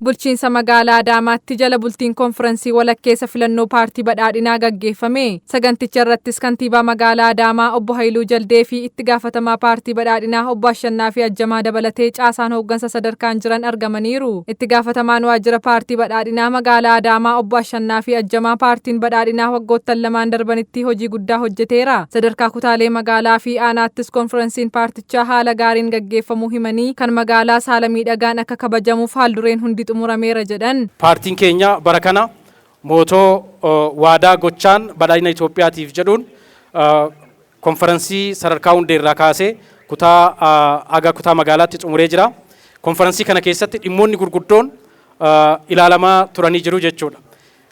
Bulchiinsa magaalaa Adaamaatti jala bultiin konfirensii walakkeessa filannoo paartii badhaadhinaa gaggeeffame. Saganticha irrattis kantiibaa magaalaa Adaamaa obbo Haayiluu Jaldee fi itti gaafatamaa paartii badhaadhinaa obbo Ashannaa fi Ajjamaa dabalatee caasaan hooggansa sadarkaan jiran argamaniiru. Itti gaafatamaan waajjira paartii badhaadhinaa magaalaa Adaamaa obbo Ashannaa fi Ajjamaa paartiin badhaadhinaa waggoottan lamaan darbanitti hojii guddaa hojjeteera. Sadarkaa kutaalee magaalaa fi aanaattis konfirensiin paartichaa haala gaariin gaggeeffamuu himanii kan magaalaa haala miidhagaan akka kabajamuuf haaldureen hundi xumurameera jedhan. Paartiin keenya bara kana mootoo waadaa gochaan badhaadhina Itoophiyaatiif jedhuun konfirensii sadarkaa hundeerraa kaasee kutaa magaalaatti xumuree jira. Konfirensii kana keessatti dhimmoonni gurguddoon ilaalamaa turanii jiru jechuudha.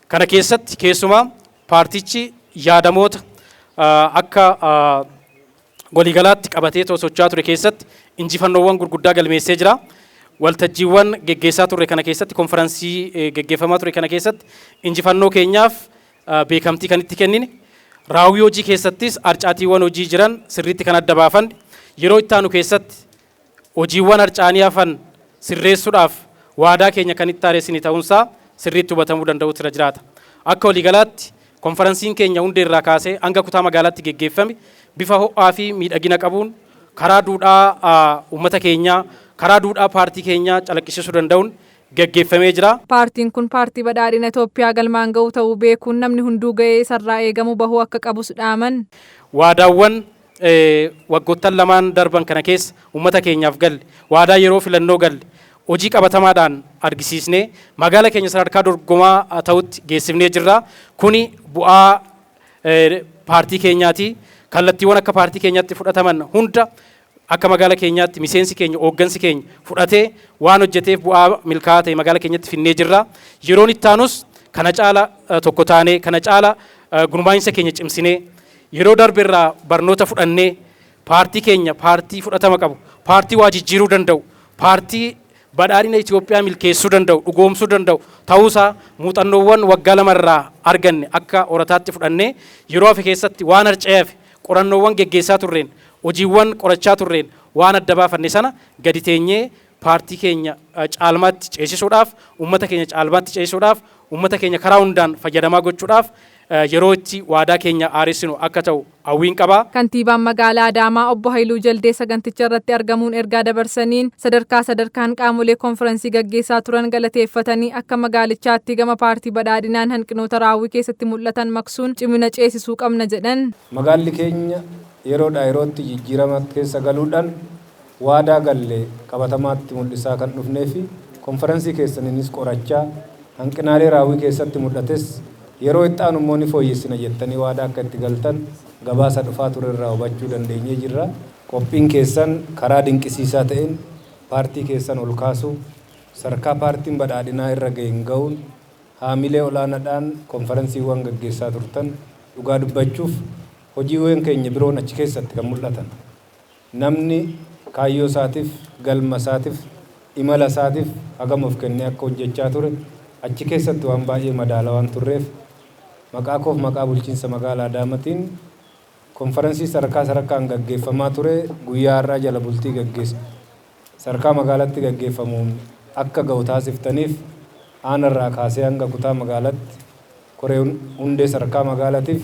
Kana keessatti keessumaa paartichi yaadamoota akka waliigalaatti qabatee socho'aa ture keessatti injifannoowwan gurguddaa galmeessee jira. Waltajjiiwwan geggeessaa turre kana keessatti konfirensii geggeeffamaa ture kana keessatti injifannoo keenyaaf beekamtii kan itti kennine raawwii hojii keessattis harcaatiiwwan hojii jiran sirriitti kan adda baafan yeroo itti aanu keessatti hojiiwwan harcaanii hafan sirreessuudhaaf waadaa keenya kan itti haaressinii ta'uunsaa sirriitti hubatamuu danda'utu irra jiraata. Akka waliigalaatti konfirensiin keenya hundeerraa kaasee hanga kutaa magaalaatti geggeeffame bifa ho'aa fi miidhagina qabuun karaa duudhaa uummata keenyaa karaa duudhaa paartii keenyaa calaqqisiisuu danda'uun gaggeeffamee jira. Paartiin kun paartii badhaadhina Itoophiyaa galmaan ga'u ta'uu beekuun namni hunduu ga'ee isarraa eegamu bahuu akka qabus dhaaman. Waadaawwan waggoottan lamaan darban kana keessa uummata keenyaaf galle waadaa yeroo filannoo galle hojii qabatamaadhaan argisiisnee magaala keenya sadarkaa dorgomaa ta'utti geessifnee jirra. Kuni bu'aa paartii keenyaati. Kallattiiwwan akka paartii keenyaatti fudhataman hunda akka magaala keenyaatti miseensi keenya hooggansi keenya fudhatee waan hojjeteef bu'aa milkaa'aa ta'e magaala keenyatti finnee jirra. Yeroon itti aanus kana caala tokko taanee kana caala gurmaa'insa keenya cimsinee yeroo darbeerraa barnoota fudhannee paartii keenya paartii fudhatama qabu paartii waa jijjiiruu danda'u paartii badhaadhina Itoophiyaa milkeessuu danda'u dhugoomsuu danda'u ta'uusaa muuxannoowwan waggaa lamarraa arganne akka horataatti fudhannee yeroo hafe keessatti waan harca'eef qorannoowwan geggeessaa turreen hojiiwwan qorachaa turreen waan adda baafanne sana gadi teenyee paartii keenya caalmaatti ceesisuudhaaf uummata keenya caalmaatti ceesisuudhaaf uummata keenya karaa hundaan fayyadamaa gochuudhaaf yeroo itti waadaa keenya haaressinu akka ta'u hawwiin qaba. Kantiibaan magaalaa Adaamaa obbo Haayiluu Jaldee saganticha irratti argamuun ergaa dabarsaniin sadarkaan qaamolee konfirensii gaggeessaa turan galateeffatanii akka magaalichaatti gama paartii badhaadhinaan hanqinoota raawwii keessatti mul'atan maqsuun cimina ceesisuu qabna jedhan. Magaalli keenya yerootti jijjiirama keessa galuudhaan waadaa galle qabatamaatti mul'isaa kan dhufnee fi konfirensii keessaniinis qorachaa hanqinaalee raawwii keessatti mul'ates yeroo itti aanu immoo ni fooyyessina jettanii waadaa akka itti galtan gabaasa dhufaa ture irraa hubachuu dandeenyee jirra. Qophiin keessan karaa dinqisiisaa ta'een paartii keessan ol kaasuu sadarkaa paartiin badhaadhinaa irra ga'een ga'uun haamilee olaanaadhaan konferensiiwwan gaggeessaa turtan dhugaa dubbachuuf hojiiwwan keenya biroon achi keessatti kan mul'atan. Namni kaayyoo isaatiif galma isaatiif imala isaatiif hagam of kennee akka hojjechaa ture achi keessatti waan baay'ee madaalawaa waan turreef maqaa koof maqaa bulchiinsa magaalaa Adaamaatiin konferensii sadarkaan gaggeeffamaa ture guyyaa har'aa jala bultii gaggeessa sadarkaa magaalaatti gaggeeffamuun akka ga'u taasiftaniif aanarraa kaasee hanga kutaa magaalaatti koree hundee sadarkaa magaalaatiif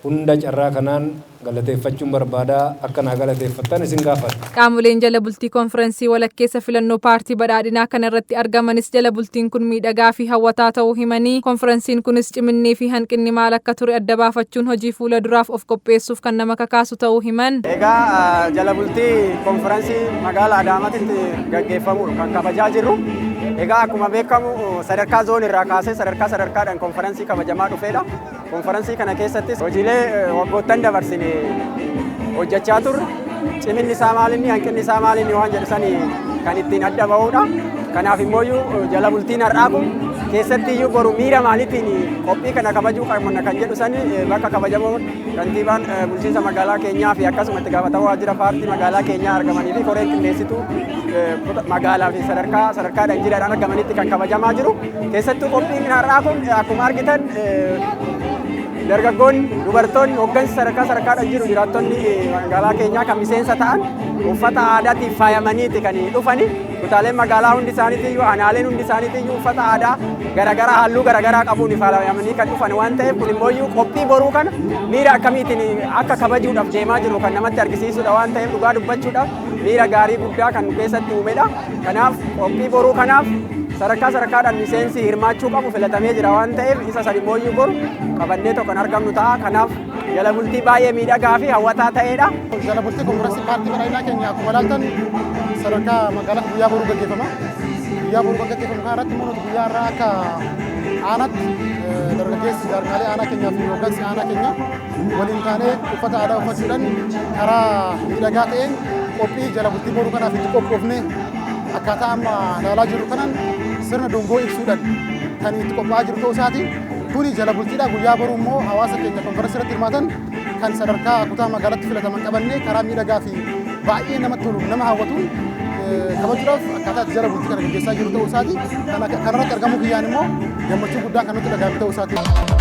hunda carraa kanaan galateeffachuun barbaadaa akka naa galateeffattan isin gaafadha. Qaamoleen jala bultii konferensii walakkeessa filannoo paartii badhaadhinaa kana irratti argamanis jala bultiin kun miidhagaa fi hawwataa ta'uu himanii konferensiin kunis ciminnii fi hanqinni maal akka ture adda baafachuun hojii fuula duraaf of qopheessuuf kan nama kakaasu ta'uu himan. Egaa jala bultii konferensii magaalaa Adaamaatti gaggeeffamu kan kabajaa jirru. Egaa akkuma beekamu sadarkaa zoonirraa kaasee sadarkaadhaan konferensii kabajamaa dhufeedha. Konferensii kana keessattis hojiilee waggoottan dabarsine hojjechaa turre ciminni isaa maalinni hanqinni isaa maalinni waan jedhu kan ittiin adda ba'uudha. Kanaaf immoo jala bultiin har'aa kun keessatti iyyuu boru miira maaliitiin qophii kana kabajuu qabna kan jedhu bakka kabajamoo kantiibaan bulchiinsa magaalaa keenyaa fi akkasuma itti gaafatamaa waajjira paartii magaalaa keenyaa argamanii fi koreen qindeessituu magaalaa fi sadarkaadhaan jiraadhaan argamanitti kan kabajamaa jiru. Keessattuu qophiin har'aa kun akkuma argitan dargaggoonni dubartoonni hooggansi sadarkaadhaan jiru jiraattonni magaalaa keenyaa kan miseensa ta'an uffata aadaatiin faayamaniiti kan dhufani. kutaaleen magaalaa hundi isaaniitiyyuu aanaaleen hundi isaaniitiyyuu uffata aadaa garaagaraa halluu garaagaraa qabuun faayamanii kan dhufan waan ta'eef kun immoo qophii boruu kana miira akkamiitiin akka kabajuudhaaf deemaa jiru kan namatti argisiisudha waan ta'eef dhugaa dubbachuudhaaf miira gaarii guddaa kan nu keessatti uumedha. Kanaaf qophii boruu kanaaf sadarkaadhaan miseensi hirmaachuu qabu filatamee jira waan ta'eef isa sadi mooyyuu boru qabannee tokko kan argamnu ta'a. Kanaaf jala bultii baay'ee miidhagaa fi hawwataa ta'edha. Jala bultii koonfiraansii paartii badhaadhinaa keenya akkuma ilaaltan sadarkaa magaalaa guyyaa boruu gaggeeffama. Guyyaa boruu gaggeeffamu kana irratti immoo guyyaa irraa akka aanaatti dargaggeessi jaarmaalee aanaa keenyaa fi hooggansi aanaa keenya waliin taanee uffata aadaa uffachuudhaan karaa miidhagaa ta'een qophii jala bultii boruu kanaaf itti qophoofnee akkaataa amma ilaalaa jirru kanaan sirna dungoo ibsuudhaan kan itti qophaa'aa jiru ta'uu isaati. Kuni jala bultiidha. Guyyaa boruu immoo hawaasa keenya konferansii irratti hirmaatan kan sadarkaa kutaa magaalaatti filataman qabannee karaa miidhagaa fi baay'ee namatti tolu nama hawwatu kabajuudhaaf akkaataa jala bultii kana gaggeessaa jiru ta'uu isaati. Kanarratti argamuu kiyyaan immoo gammachuu guddaa kan nutti dhagahame ta'uu isaati.